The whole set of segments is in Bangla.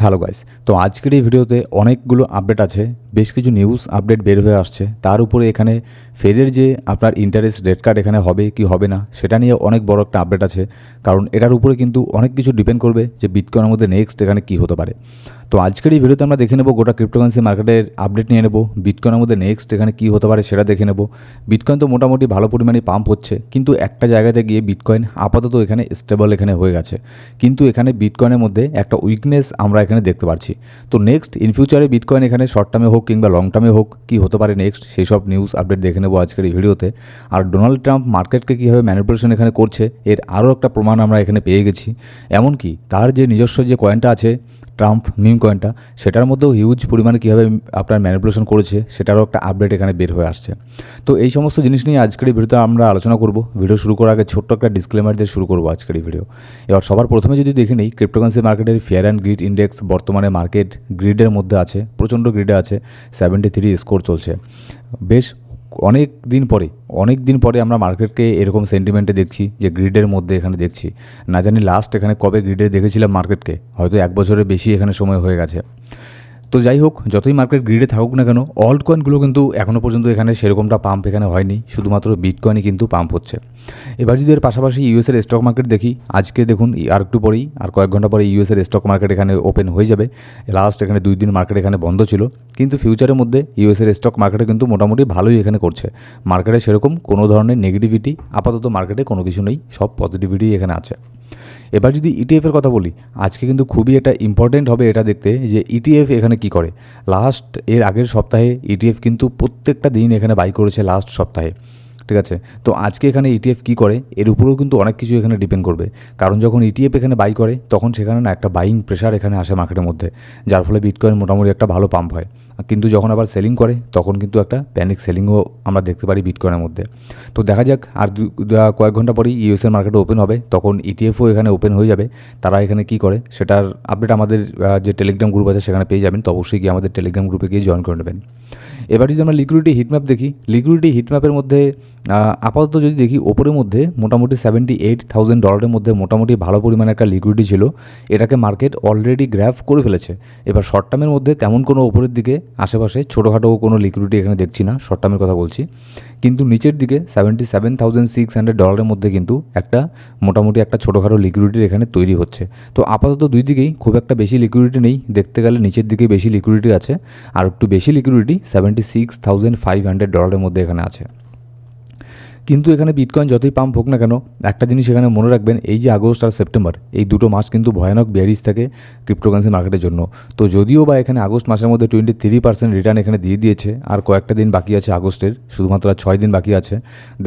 হ্যালো গাইস, তো আজকের এই ভিডিওতে অনেকগুলো আপডেট আছে, বেশ কিছু নিউজ আপডেট বের হয়ে আসছে। তার উপরে এখানে ফেডের যে আপনার ইন্টারেস্ট রেট কাট এখানে হবে কি হবে না সেটা নিয়ে অনেক বড় একটা আপডেট আছে। কারণ এটার উপরে কিন্তু অনেক কিছু ডিপেন্ড করবে যে বিটকয়েনের মধ্যে নেক্সট এখানে কি হতে পারে। তো আজকের এই ভিডিওতে আমরা দেখে নেব গোটা ক্রিপ্টোকারেন্সি মার্কেটের আপডেট নিয়ে নেব, বিটকয়েনের মধ্যে নেক্সট এখানে কি হতে পারে সেটা দেখে নেব। বিটকয়েন তো মোটামুটি ভালো পরিমাণে পাম্প হচ্ছে, কিন্তু একটা জায়গাতে গিয়ে বিটকয়েন আপাতত এখানে স্টেবল এখানে হয়ে গেছে। কিন্তু এখানে বিটকয়েনের মধ্যে একটা উইকনেস আমরা এখানে দেখতে পাচ্ছি। তো নেক্সট ইন ফিউচারে বিটকয়েন এখানে শর্ট টার্মে হোক কিংবা লং টার্মে হোক কি হতে পারে নেক্সট, সেই সব নিউজ আপডেট দেখে নেব আজকের এই ভিডিওতে। আর ডোনাল্ড ট্রাম্প মার্কেটকে কীভাবে ম্যানিপুলেশন এখানে করছে এর আরও একটা প্রমাণ আমরা এখানে পেয়ে গেছি। এমনকি তার যে নিজস্ব যে কয়েনটা আছে ট্রাম্প মিম কয়েনটা, সেটার মধ্যেও হিউজ পরিমাণে কীভাবে আপনার ম্যানিপুলেশন করেছে সেটারও একটা আপডেট এখানে বের হয়ে আসছে। তো এই সমস্ত জিনিস নিয়ে আজকের এই ভিডিওতে আমরা আলোচনা করব। ভিডিও শুরু করার আগে ছোট্ট একটা ডিসক্লেমার দিয়ে শুরু করবো আজকের এই ভিডিও। এবার সবার প্রথমে যদি দেখে নিই, ক্রিপ্টোকারেন্সি মার্কেটের ফিয়ার অ্যান্ড গ্রিড ইন্ডেক্স বর্তমানে মার্কেট গ্রিডের মধ্যে আছে, প্রচণ্ড গ্রিডে আছে, 73 স্কোর চলছে। বেশ অনেক দিন পরে আমরা মার্কেটকে এরকম সেন্টিমেন্টে দেখছি যে গ্রিডের মধ্যে এখানে দেখছি। না জানি লাস্ট এখানে কবে গ্রিডে দেখেছিলাম মার্কেটকে, হয়তো 1 বছরের বেশি এখানে সময় হয়ে গেছে। তো যাই হোক, যতই মার্কেট গ্রিডে থাকুক না কেন, অল্ট কয়েনগুলো কিন্তু এখনও পর্যন্ত এখানে সেরকমটা পাম্প এখানে হয়নি, শুধুমাত্র বিটকয়েনই কিন্তু পাম্প হচ্ছে। এবার যদি এর পাশাপাশি ইউএসের স্টক মার্কেট দেখি, আজকে দেখুন আর একটু পরেই আর কয়েক ঘন্টা পরে ইউএসের স্টক মার্কেট এখানে ওপেন হয়ে যাবে। লাস্ট এখানে 2 দিন মার্কেট এখানে বন্ধ ছিল, কিন্তু ফিউচারের মধ্যে ইউএসের স্টক মার্কেটে কিন্তু মোটামুটি ভালোই এখানে করছে। মার্কেটে সেরকম কোনো ধরনের নেগেটিভিটি আপাতত মার্কেটে কোনো কিছু নেই, সব পজিটিভিটি এখানে আছে। এবার যদি ইটিএফের কথা বলি, আজকে কিন্তু খুবই একটা ইম্পর্টেন্ট হবে এটা দেখতে যে ইটিএফ এখানে কি করে। লাস্ট এর আগের সপ্তাহে ইটিএফ কিন্তু প্রত্যেকটা দিন এখানে বাই করেছে লাস্ট সপ্তাহে, ঠিক আছে। তো আজকে এখানে ইটিএফ কী করে এর উপরেও কিন্তু অনেক কিছু এখানে ডিপেন্ড করবে। কারণ যখন ইটিএফ এখানে বাই করে তখন সেখানে না একটা বাইং প্রেশার এখানে আসে মার্কেটের মধ্যে, যার ফলে বিটকয়েন মোটামুটি একটা ভালো পাম্প হয়। কিন্তু যখন আবার সেলিং করে তখন কিন্তু একটা প্যানিক সেলিংও আমরা দেখতে পারি বিটকয়েনের মধ্যে। তো দেখা যাক, আর কয়েক ঘন্টা পরেই ইউএসএর মার্কেটে ওপেন হবে, তখন ইটিএফও এখানে ওপেন হয়ে যাবে। তারা এখানে কি করে সেটার আপডেট আমাদের যে টেলিগ্রাম গ্রুপ আছে সেখানে পেয়ে যাবেন। তো অবশ্যই গিয়ে আমাদের টেলিগ্রাম গ্রুপে গিয়ে জয়েন করে নেবেন। এবার যদি আমরা লিকুইডিটি হিটম্যাপ দেখি, লিকুইডিটি হিটম্যাপের মধ্যে আপাতত যদি দেখি ওপরের মধ্যে মোটামুটি $78,000 মধ্যে মোটামুটি ভালো পরিমাণে একটা লিকুইডিটি ছিল, এটাকে মার্কেট অলরেডি গ্র্যাব করে ফেলেছে। এবার শর্ট টার্মের মধ্যে তেমন কোনো ওপরের দিকে আশেপাশে ছোটোখাটো কোনো লিকুইডিটি এখানে দেখছি না, শর্ট টার্মের কথা বলছি। কিন্তু নিচের দিকে $77,600 মধ্যে কিন্তু একটা মোটামুটি একটা ছোটোখাটো লিকুইডিটি এখানে তৈরি হচ্ছে। তো আপাতত দুই দিকেই খুব একটা বেশি লিকুইডিটি নেই, দেখতে গেলে নিচের দিকে বেশি লিকুইডিটি আছে, আর একটু বেশি লিকুইডিটি $76,500 মধ্যে এখানে আছে। কিন্তু এখানে বিটকয়েন যতই পাম্প হোক না কেন, একটা জিনিস এখানে মনে রাখবেন, এই যে আগস্ট আর সেপ্টেম্বর এই দুটো মাস কিন্তু ভয়ানক বেয়ারিশ থাকে ক্রিপ্টোকারেন্সি মার্কেটের জন্য। তো যদিও বা এখানে আগস্ট মাসের মধ্যে 23% রিটার্ন এখানে দিয়ে দিয়েছে, আর কয়েকটা দিন বাকি আছে আগস্টের, শুধুমাত্র 6 দিন বাকি আছে।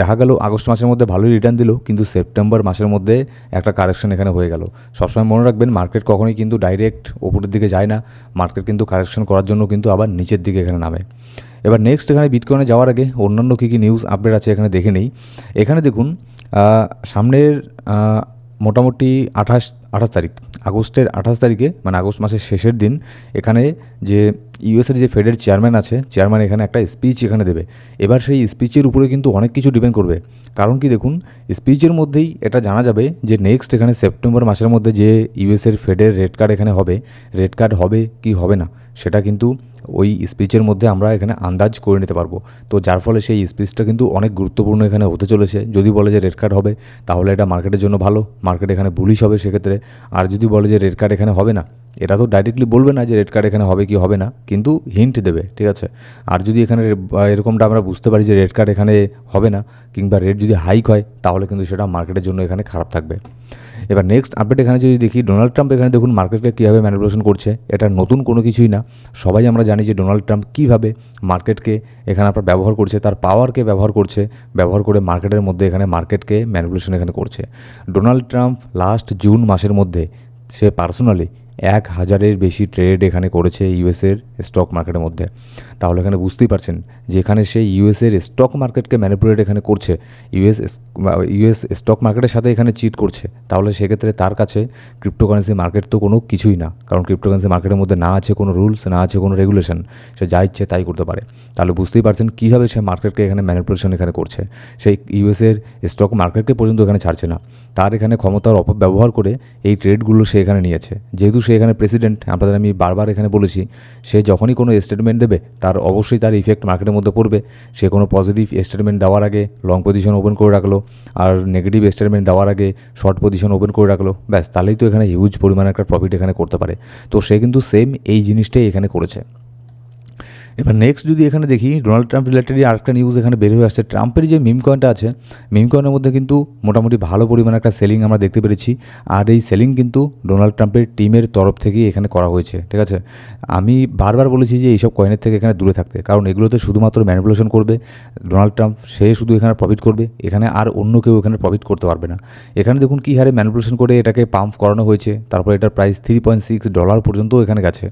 দেখা গেল আগস্ট মাসের মধ্যে ভালোই রিটার্ন দিল, কিন্তু সেপ্টেম্বর মাসের মধ্যে একটা কারেকশন এখানে হয়ে গেল। সবসময় মনে রাখবেন, মার্কেট কখনোই কিন্তু ডাইরেক্ট ওপরের দিকে যায় না, মার্কেট কিন্তু কারেকশন করার জন্য কিন্তু আবার নিচের দিকে এখানে নামে। এবার নেক্সট এখানে বিটকয়েনে যাওয়ার আগে অন্যান্য কী কী নিউজ আপডেট আছে এখানে দেখে নেই। এখানে দেখুন সামনের মোটামুটি 28 তারিখ, আগস্টের 28 তারিখে, মানে আগস্ট মাসের শেষের দিন, এখানে যে ইউএসের যে ফেডের চেয়ারম্যান আছে, চেয়ারম্যান এখানে একটা স্পিচ এখানে দেবে। এবার সেই স্পিচের উপরে কিন্তু অনেক কিছু ডিপেন্ড করবে। কারণ কি দেখুন, স্পিচের মধ্যেই এটা জানা যাবে যে নেক্সট এখানে সেপ্টেম্বর মাসের মধ্যে যে ইউএসের ফেডের রেট কার্ড এখানে হবে, রেট কার্ড হবে কি হবে না সেটা কিন্তু ওই স্পিচের মধ্যে আমরা এখানে আন্দাজ করে নিতে পারবো। তো যার ফলে সেই স্পিচটা কিন্তু অনেক গুরুত্বপূর্ণ এখানে হতে চলেছে। যদি বলে যে রেড কার্ড হবে তাহলে এটা মার্কেটের জন্য ভালো, মার্কেট এখানে বুলিশ হবে সেক্ষেত্রে। আর যদি বলে যে রেড কার্ড এখানে হবে না, এটা তো ডাইরেক্টলি বলবে না যে রেড কার্ড এখানে হবে কি হবে না, কিন্তু হিন্ট দেবে, ঠিক আছে। আর যদি এখানে এরকমটা আমরা বুঝতে পারি যে রেড কার্ড এখানে হবে না, কিংবা রেট যদি হাইক হয়, তাহলে কিন্তু সেটা মার্কেটের জন্য এখানে খারাপ থাকবে। এবার নেক্সট আপডেট এখানে যদি দেখি, ডোনাল্ড ট্রাম্প এখানে দেখুন মার্কেটকে কীভাবে ম্যানিপুলেশন করছে। এটা নতুন কোনো কিছুই না, সবাই আমরা জানি যে ডোনাল্ড ট্রাম্প কীভাবে মার্কেটকে এখানে আপনার ব্যবহার করছে, তার পাওয়ারকে ব্যবহার করে মার্কেটের মধ্যে এখানে মার্কেটকে ম্যানিপুলেশন এখানে করছে। ডোনাল্ড ট্রাম্প লাস্ট জুন মাসের মধ্যে সে পার্সোনালি 1000-এর বেশি ট্রেড এখানে করেছে ইউএসের স্টক মার্কেটের মধ্যে। তাহলে এখানে বুঝতেই পারছেন যেখানে সে ইউএসের স্টক মার্কেটকে ম্যানিপুলেট এখানে করছে, ইউএস স্টক মার্কেটের সাথে এখানে চিট করছে, তাহলে সেক্ষেত্রে তার কাছে ক্রিপ্টোকারেন্সি মার্কেট তো কোনো কিছুই না। কারণ ক্রিপ্টোকারেন্সি মার্কেটের মধ্যে না আছে কোনো রুলস, না আছে কোনো রেগুলেশন, সে যা ইচ্ছে তাই করতে পারে। তাহলে বুঝতেই পারছেন কীভাবে সে মার্কেটকে এখানে ম্যানিপুলেশন এখানে করছে। সেই ইউএসের স্টক মার্কেটকে পর্যন্ত এখানে ছাড়ছে না, তার এখানে ক্ষমতার অপব্যবহার করে এই ট্রেডগুলো সে এখানে নিয়েছে। যেহেতু অবশ্যই এখানে প্রেসিডেন্ট, আপনাদের আমি বারবার এখানে বলেছি, সে যখনই কোনো স্টেটমেন্ট দেবে তার অবশ্যই তার ইফেক্ট মার্কেটের মধ্যে পড়বে। সে কোনো পজিটিভ স্টেটমেন্ট দেওয়ার আগে লং পজিশন ওপেন করে রাখলো, আর নেগেটিভ স্টেটমেন্ট দেওয়ার আগে শর্ট পজিশন ওপেন করে রাখলো, ব্যাস তাহলেই তো এখানে হিউজ পরিমাণে একটা প্রফিট এখানে করতে পারে। তো সে কিন্তু সেম এই জিনিসটাই এখানে করেছে। এবার নেক্সট যদি এখানে দেখি, ডোনাল্ড ট্রাম্প রিলেটেডই আরেকটা নিউজ এখানে বের হয়ে আসছে। ট্রাম্পের যে মিম কয়েনটা আছে, মিম কয়েনের মধ্যে কিন্তু মোটামুটি ভালো পরিমাণে একটা সেলিং আমরা দেখতে পেরেছি, আর এই সেলিং কিন্তু ডোনাল্ড ট্রাম্পের টিমের তরফ থেকেই এখানে করা হয়েছে। ঠিক আছে, আমি বারবার বলেছি যে এইসব কয়েনের থেকে এখানে দূরে থাকতে, কারণ এগুলোতে শুধুমাত্র ম্যানিপুলেশন করবে ডোনাল্ড ট্রাম্প, সে শুধু এখানে প্রফিট করবে, এখানে আর অন্য কেউ এখানে প্রফিট করতে পারবে না। এখানে দেখুন কী হারে ম্যানিপুলেশন করে এটাকে পাম্প করানো হয়েছে, তারপর এটার প্রাইস $3.6 পর্যন্ত এখানে গেছে।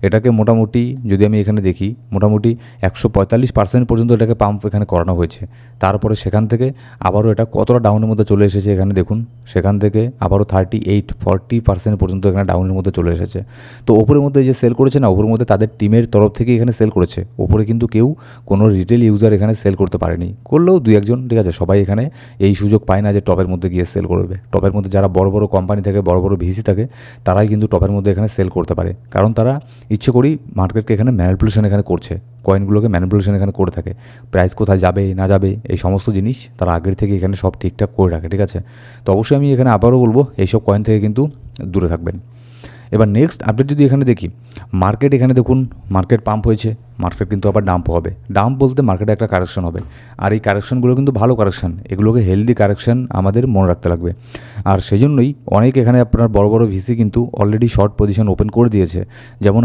এটাকে মোটামুটি যদি আমি এখানে দেখি, মোটামুটি 145% পর্যন্ত এটাকে পাম্প এখানে করানো হয়েছে। তারপরে সেখান থেকে আবারও এটা কতটা ডাউনের মধ্যে চলে এসেছে এখানে দেখুন, সেখান থেকে আবারও 40% পর্যন্ত এখানে ডাউনের মধ্যে চলে এসেছে। তো ওপরের মধ্যে যে সেল করেছে না, ওপরের মধ্যে তাদের টিমের তরফ থেকে এখানে সেল করেছে। ওপরে কিন্তু কেউ কোনো রিটেল ইউজার এখানে সেল করতে পারেনি, করলেও 2-1জন, ঠিক আছে, সবাই এখানে এই সুযোগ পায় না যে টপের মধ্যে গিয়ে সেল করবে। টপের মধ্যে যারা বড় বড় কোম্পানি থাকে, বড় বড় ভিসি থাকে, তারাই কিন্তু টপের মধ্যে এখানে সেল করতে পারে, কারণ তারা ইচ্ছে করেই মার্কেটকে এখানে ম্যানিপুলেশন এখানে করছে, কয়েনগুলোকে ম্যানিপুলেশন এখানে করে থাকে। প্রাইস কোথায় যাবে না যাবে এই সমস্ত জিনিস তারা আগের থেকে এখানে সব ঠিকঠাক করে রাখে। ঠিক আছে, তো অবশ্যই আমি এখানে আবারও বলবো এইসব কয়েন থেকে কিন্তু দূরে থাকবেন। এবার নেক্সট আপডেট যদি এখানে দেখি, মার্কেট এখানে দেখুন, মার্কেট পাম্প হয়েছে, মার্কেট কিন্তু আবার ডাম্প হবে। ডাম্প বলতে মার্কেটে একটা কারেকশন হবে, আর এই কারেকশনগুলো কিন্তু ভালো কারেকশন, এগুলোকে হেলদি কারেকশন আমাদের মনে রাখতে লাগবে। আর সেই জন্যই অনেক এখানে আপনার বড় বড় ভিসি কিন্তু অলরেডি শর্ট পজিশন ওপেন করে দিয়েছে। যেমন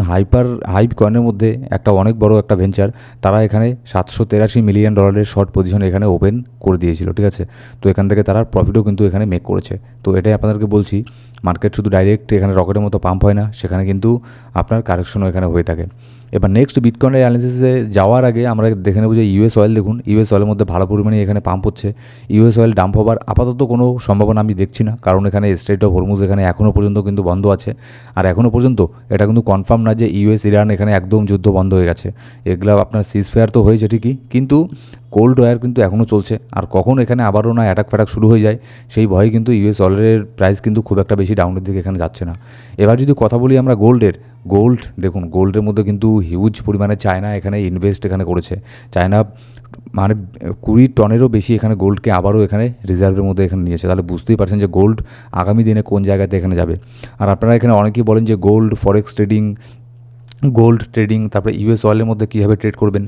হাইপ কয়েনের মধ্যে একটা অনেক বড় একটা ভেঞ্চার, তারা এখানে $783 মিলিয়ন শর্ট পজিশন এখানে ওপেন করে দিয়েছিল। ঠিক আছে, তো এখান থেকে তারা প্রফিটও কিন্তু এখানে মেক করেছে। তো এটাই আপনাদেরকে বলছি, মার্কেট শুধু ডাইরেক্ট এখানে রকেটের মতো পাম্প হয় না, সেখানে কিন্তু আপনার কারেকশনও এখানে হয়ে থাকে। এবার নেক্সট বিটকয়েনের অ্যানালিসিসে যাওয়ার আগে আমরা দেখে নেব যে ইউএস অয়েল দেখুন, ইউএস অয়েলের মধ্যে ভালো পরিমাণে এখানে পাম্প হচ্ছে। ইউএস অয়েল ডাম্প হবার আপাতত কোনো সম্ভাবনা আমি দেখছি না, কারণ এখানে স্ট্রেইট অফ হরমুজ এখানে এখনও পর্যন্ত কিন্তু বন্ধ আছে। আর এখনও পর্যন্ত এটা কিন্তু কনফার্ম না যে ইউএস ইরান এখানে একদম যুদ্ধ বন্ধ হয়ে গেছে। এগুলো আপনার সিজফায়ার তো হয়েছে ঠিকই, কিন্তু কোল্ড ওয়ার কিন্তু এখনও চলছে। আর কখন এখানে আবারও না অ্যাটাক ফ্যাটাক শুরু হয়ে যায়, সেই ভয়ে কিন্তু ইউএস অয়েলের প্রাইস কিন্তু খুব একটা বেশি ডাউনের দিকে এখানে যাচ্ছে না। এবার যদি কথা বলি আমরা গোল্ডের, গোল্ড দেখুন, গোল্ডের মধ্যে কিন্তু হিউজ পরিমাণে চায়না এখানে ইনভেস্ট এখানে করেছে। চায়না মানে 20 টনেরও বেশি এখানে গোল্ডকে আবারও এখানে রিজার্ভের মধ্যে এখানে নিয়েছে। তাহলে বুঝতেই পারছেন যে গোল্ড আগামী দিনে কোন জায়গাতে এখানে যাবে। আর আপনারা এখানে অনেকেই বলেন যে gold forex trading, gold trading, তারপরে ইউএস অয়েলের মধ্যে কীভাবে ট্রেড করবেন।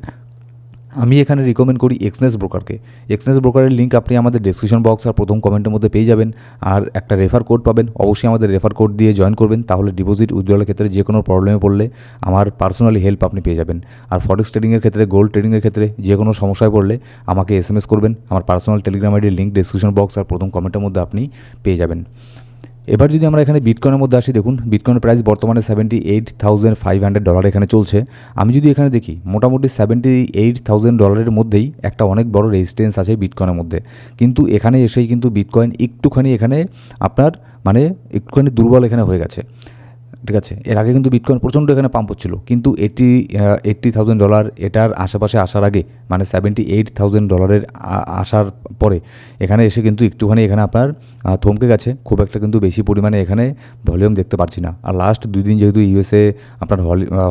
আমি এখানে রিকমেন্ড করি এক্সনেস ব্রোকারকে। এক্সনেস ব্রোকারের লিঙ্ক আপনি আমাদের ডেসক্রিপশন বক্স আর প্রথম কমেন্টের মধ্যে পেয়ে যাবেন, আর একটা রেফার কোড পাবেন। অবশ্যই আমাদের রেফার কোড দিয়ে জয়েন করবেন, তাহলে ডিপোজিট উইথড্রলের ক্ষেত্রে যে কোনো প্রবলেমে পড়লে আমার পার্সোনালি হেল্প আপনি পেয়ে যাবেন। আর ফরেক্স ট্রেডিংয়ের ক্ষেত্রে, গোল্ড ট্রেডিংয়ের ক্ষেত্রে যে কোনো সমস্যায় পড়লে আমাকে এসএমএস করবেন। আমার পার্সোনাল টেলিগ্রাম আইডির লিঙ্ক ডেসক্রিপশন বক্স আর প্রথম কমেন্টের মধ্যে আপনি পেয়ে যাবেন। এবার যদি আমরা এখানে বিটকয়েনের মধ্যে আসি, দেখুন বিটকয়েনের প্রাইস বর্তমানে $78,500 এখানে চলছে। আমি যদি এখানে দেখি, মোটামুটি $78,000 মধ্যেই একটা অনেক বড় রেজিস্ট্যান্স আছে বিটকয়েনের মধ্যে, কিন্তু এখানে এসেই কিন্তু বিটকয়েন একটুখানি এখানে আপনার মানে একটুখানি দুর্বল এখানে হয়ে গেছে। ঠিক আছে, এর আগে কিন্তু বিটকয়েন প্রচণ্ড এখানে পাম্প হচ্ছিল, কিন্তু $80,000 এটার আশেপাশে আসার আগে, মানে $78,000 আসার পরে এখানে এসে কিন্তু একটুখানি এখানে আপনার থমকে গেছে। খুব একটা কিন্তু বেশি পরিমাণে এখানে ভলিউম দেখতে পাচ্ছি না। আর লাস্ট 2 দিন যেহেতু ইউএসএ আপনার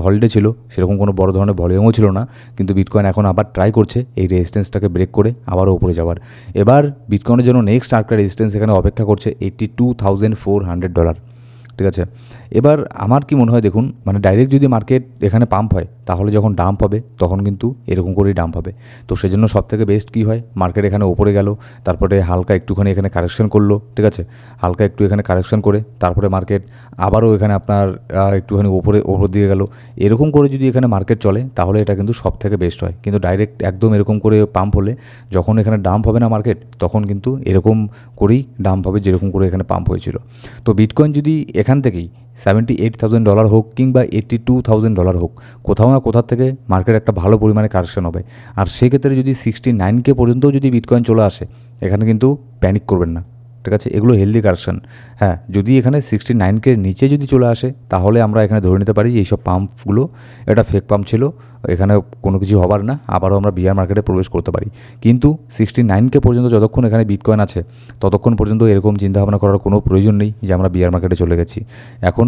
হলিডে ছিল, সেরকম কোনো বড় ধরনের ভলিউমও ছিল না, কিন্তু বিটকয়েন এখন আবার ট্রাই করছে এই রেজিস্ট্যান্সটাকে ব্রেক করে আবারও উপরে যাওয়ার। এবার বিটকয়েনের জন্য নেক্সট আরেকটা রেজিস্ট্যান্স এখানে অপেক্ষা করছে $82,400। ঠিক আছে, এবার আমার কি মনে হয় দেখুন, মানে ডাইরেক্ট যদি মার্কেট এখানে পাম্প হয়, তাহলে যখন ডাম্প হবে তখন কিন্তু এরকম করেই ডাম্প হবে। তো সেজন্য সবথেকে বেস্ট কী হয়, মার্কেট এখানে ওপরে গেল, তারপরে হালকা একটুখানি এখানে কারেকশন করলো। ঠিক আছে, হালকা একটু এখানে কারেকশন করে তারপরে মার্কেট আবারও এখানে আপনার একটুখানি ওপর দিকে গেল। এরকম করে যদি এখানে মার্কেট চলে, তাহলে এটা কিন্তু সবথেকে বেস্ট হয়। কিন্তু ডাইরেক্ট একদম এরকম করে পাম্প হলে, যখন এখানে ডাম্প হবে না মার্কেট, তখন কিন্তু এরকম করেই ডাম্প হবে, যেরকম করে এখানে পাম্প হয়েছিল। তো বিটকয়েন যদি এখান থেকেই $78,000 হোক কিংবা $82,000 হোক, কোথাও না কোথাও থেকে মার্কেট একটা ভালো পরিমাণে কারেকশন হবে। আর সেক্ষেত্রে যদি 69K পর্যন্তও যদি বিটকয়েন চলে আসে, এখানে কিন্তু প্যানিক করবেন না। ঠিক আছে, এগুলো হেলদি কারেকশন। হ্যাঁ, যদি এখানে 69K নিচে যদি চলে আসে, তাহলে আমরা এখানে ধরে নিতে পারি যে এইসব পাম্পগুলো এটা ফেক পাম্প ছিল, এখানে কোনো কিছু হবার না, আবারও আমরা বিয়ার মার্কেটে প্রবেশ করতে পারি। কিন্তু 69K পর্যন্ত যতক্ষণ এখানে বিটকয়েন আছে, ততক্ষণ পর্যন্ত এরকম চিন্তাভাবনা করার কোনো প্রয়োজন নেই যে আমরা বিয়ার মার্কেটে চলে গেছি। এখন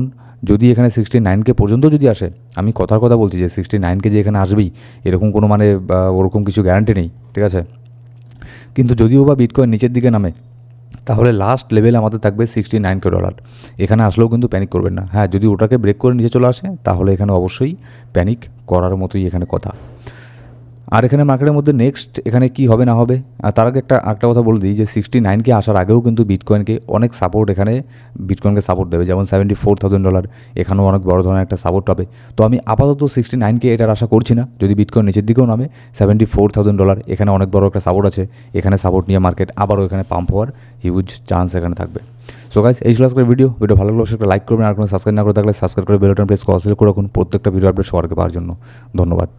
যদি এখানে 69K পর্যন্ত যদি আসে, আমি কথার কথা বলছি যে 69K যে এখানে আসবেই এরকম কোনো মানে ওরকম কিছু গ্যারান্টি নেই, ঠিক আছে। কিন্তু যদিও বা বিটকয়েন নিচের দিকে নামে, তাহলে লাস্ট লেভেল আমাদের থাকবে $69K। এখানে আসলেও কিন্তু প্যানিক করবেন না। হ্যাঁ, যদি ওটাকে ব্রেক করে নিচে চলে আসে তাহলে এখানে অবশ্যই প্যানিক করার মতোই এখানে কথা। আর এখানে মার্কেটের মধ্যে নেক্সট এখানে কি হবে না হবে, আর তার আগে একটা কথা বলে দিই যে 69K আসার আগেও কিন্তু বিটকয়েনকে অনেক সাপোর্ট এখানে বিটকয়েনকে সাপোর্ট দেবে, যেমন $74,000 এখানেও অনেক বড় ধরনের একটা সাপোর্ট পাবে। তো আমি আপাতত 69K এটার আশা করছি না। যদি বিটকয়েন নিচের দিকেও নামে, $74,000 এখানে অনেক বড় একটা সাপোর্ট আছে, এখানে সাপোর্ট নিয়ে মার্কেট আবারও এখানে পাম্প হওয়ার হিউজ চান্স এখানে থাকবে। সো গাইস, এই ছিল আজকের ভিডিও ভালো লাগলে অবশ্যই একটা লাইক করবেন, আর কোনো সাবস্ক্রাইব না করে থাকলে সাবস্ক্রাইব করে বেল বাটন প্রেস করে সিলেক্ট করে রাখুন প্রত্যেকটা ভিডিও আপডেট সবার আগে পাওয়ার জন্য। ধন্যবাদ।